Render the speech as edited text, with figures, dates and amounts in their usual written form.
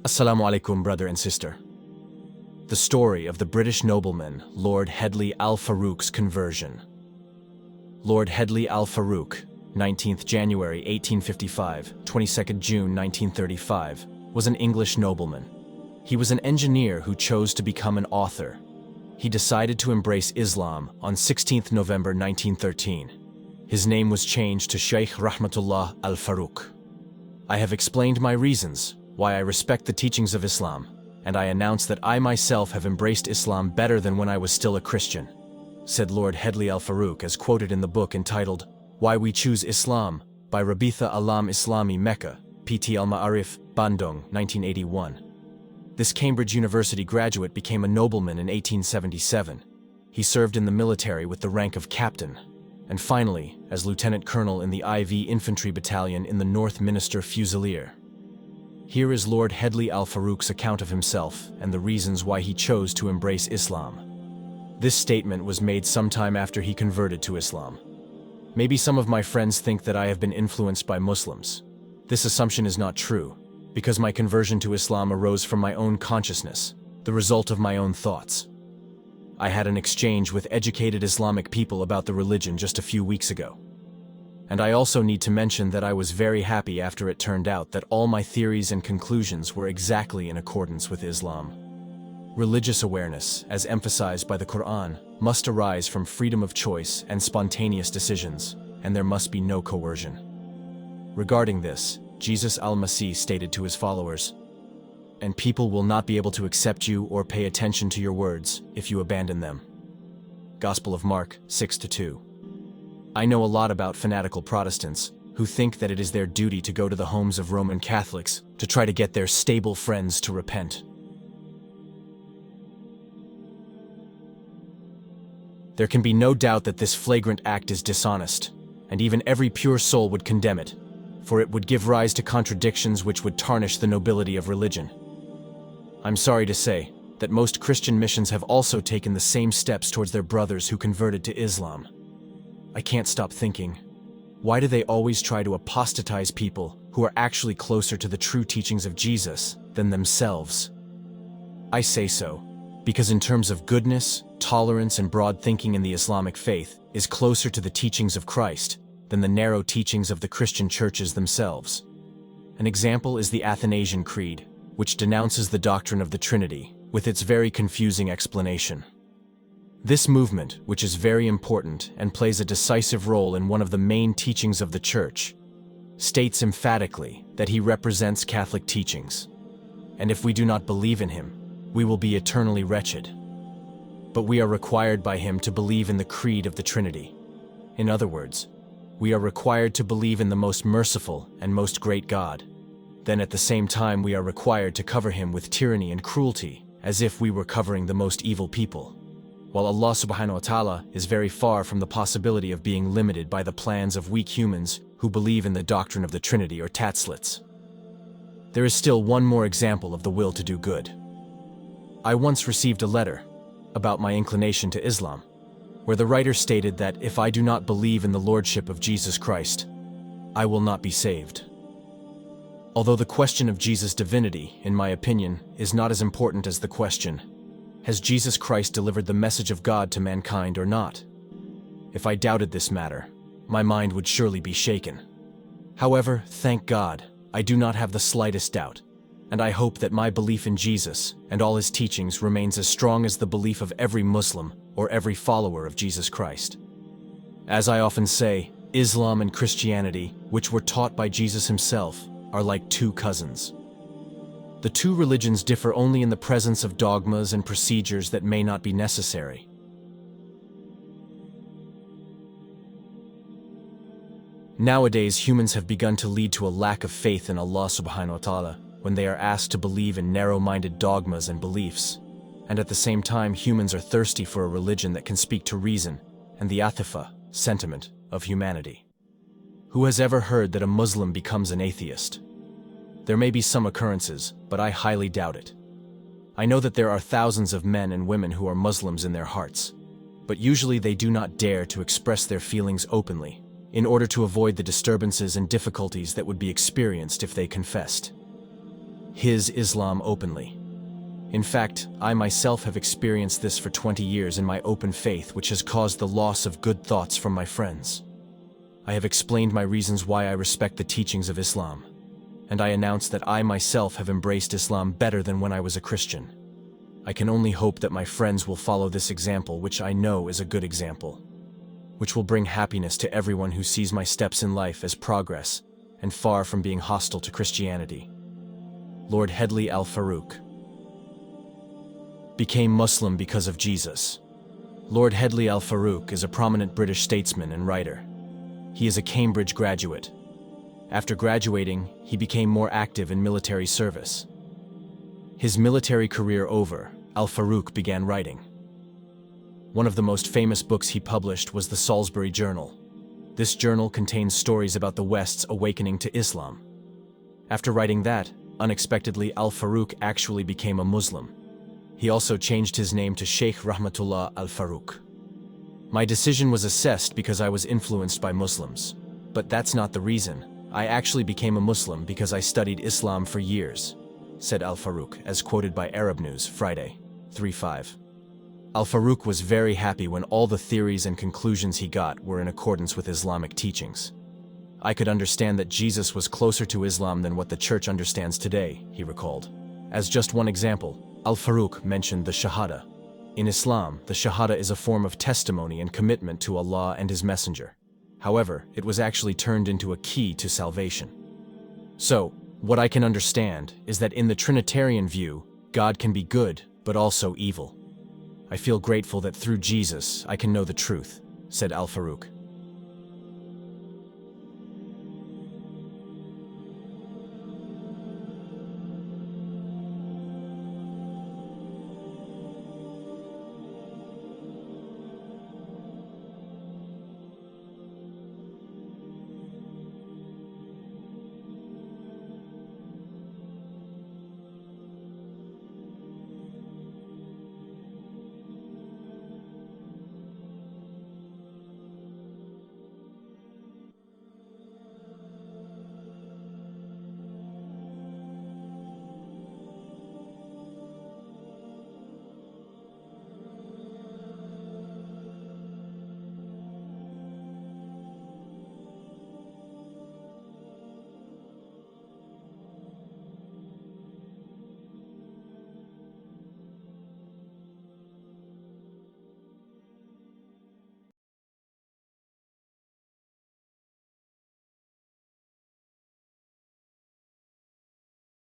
Assalamu alaikum, brother and sister. The story of the British nobleman, Lord Headly Al-Farooq's conversion. Lord Headly Al-Farooq, 19th January 1855, 22nd June 1935, was an English nobleman. He was an engineer who chose to become an author. He decided to embrace Islam on 16th November 1913. His name was changed to Sheikh Rahmatullah Al-Farooq. I have explained my reasons why I respect the teachings of Islam, and I announce that I myself have embraced Islam better than when I was still a Christian, said Lord Headly Al-Farooq as quoted in the book entitled Why We Choose Islam by Rabitha Alam Islami Mecca, PT Al-Ma'arif, Bandung, 1981. This Cambridge University graduate became a nobleman in 1877. He served in the military with the rank of captain, and finally as lieutenant colonel in the IV Infantry Battalion in the North Minster Fusilier. Here is Lord Headly Al-Farooq's account of himself and the reasons why he chose to embrace Islam. This statement was made sometime after he converted to Islam. Maybe some of my friends think that I have been influenced by Muslims. This assumption is not true, because my conversion to Islam arose from my own consciousness, the result of my own thoughts. I had an exchange with educated Islamic people about the religion just a few weeks ago. And I also need to mention that I was very happy after it turned out that all my theories and conclusions were exactly in accordance with Islam. Religious awareness, as emphasized by the Quran, must arise from freedom of choice and spontaneous decisions, and there must be no coercion. Regarding this, Jesus al-Masih stated to his followers, "And people will not be able to accept you or pay attention to your words if you abandon them." Gospel of Mark 6-2. I know a lot about fanatical Protestants who think that it is their duty to go to the homes of Roman Catholics to try to get their stable friends to repent. There can be no doubt that this flagrant act is dishonest, and even every pure soul would condemn it, for it would give rise to contradictions which would tarnish the nobility of religion. I'm sorry to say that most Christian missions have also taken the same steps towards their brothers who converted to Islam. I can't stop thinking, why do they always try to apostatize people who are actually closer to the true teachings of Jesus than themselves? I say so because in terms of goodness, tolerance, and broad thinking in the Islamic faith is closer to the teachings of Christ than the narrow teachings of the Christian churches themselves. An example is the Athanasian Creed, which denounces the doctrine of the Trinity with its very confusing explanation. This movement, which is very important and plays a decisive role in one of the main teachings of the Church, states emphatically that he represents Catholic teachings, and if we do not believe in him, we will be eternally wretched. But we are required by him to believe in the creed of the Trinity. In other words, we are required to believe in the most merciful and most great God. Then at the same time we are required to cover him with tyranny and cruelty, as if we were covering the most evil people. While Allah subhanahu wa ta'ala is very far from the possibility of being limited by the plans of weak humans who believe in the doctrine of the Trinity or Tatslits. There is still one more example of the will to do good. I once received a letter about my inclination to Islam, where the writer stated that if I do not believe in the Lordship of Jesus Christ, I will not be saved. Although the question of Jesus' divinity, in my opinion, is not as important as the question, has Jesus Christ delivered the message of God to mankind or not? If I doubted this matter, my mind would surely be shaken. However, thank God, I do not have the slightest doubt, and I hope that my belief in Jesus and all his teachings remains as strong as the belief of every Muslim or every follower of Jesus Christ. As I often say, Islam and Christianity, which were taught by Jesus himself, are like two cousins. The two religions differ only in the presence of dogmas and procedures that may not be necessary. Nowadays, humans have begun to lead to a lack of faith in Allah subhanahu wa ta'ala when they are asked to believe in narrow-minded dogmas and beliefs. And at the same time, humans are thirsty for a religion that can speak to reason and the atifa, sentiment, of humanity. Who has ever heard that a Muslim becomes an atheist? There may be some occurrences, but I highly doubt it. I know that there are thousands of men and women who are Muslims in their hearts, but usually they do not dare to express their feelings openly, in order to avoid the disturbances and difficulties that would be experienced if they confessed. his Islam openly. In fact, I myself have experienced this for 20 years in my open faith, which has caused the loss of good thoughts from my friends. I have explained my reasons why I respect the teachings of Islam, and I announce that I myself have embraced Islam better than when I was a Christian. I can only hope that my friends will follow this example, which I know is a good example, which will bring happiness to everyone who sees my steps in life as progress and far from being hostile to Christianity. Lord Headly Al-Farooq became Muslim because of Jesus. Lord Headly Al-Farooq is a prominent British statesman and writer. He is a Cambridge graduate. After graduating, he became more active in military service. His military career over, Al-Farooq began writing. One of the most famous books he published was the Salisbury Journal. This journal contains stories about the West's awakening to Islam. After writing that, unexpectedly Al-Farooq actually became a Muslim. He also changed his name to Sheikh Rahmatullah Al-Farooq. My decision was assessed because I was influenced by Muslims. But that's not the reason. I actually became a Muslim because I studied Islam for years, said Al-Farooq, as quoted by Arab News, Friday, 3/5. Al-Farooq was very happy when all the theories and conclusions he got were in accordance with Islamic teachings. I could understand that Jesus was closer to Islam than what the church understands today, he recalled. As just one example, Al-Farooq mentioned the Shahada. In Islam, the Shahada is a form of testimony and commitment to Allah and His Messenger. However, it was actually turned into a key to salvation. So, what I can understand is that in the Trinitarian view, God can be good, but also evil. I feel grateful that through Jesus, I can know the truth, said Al-Farooq.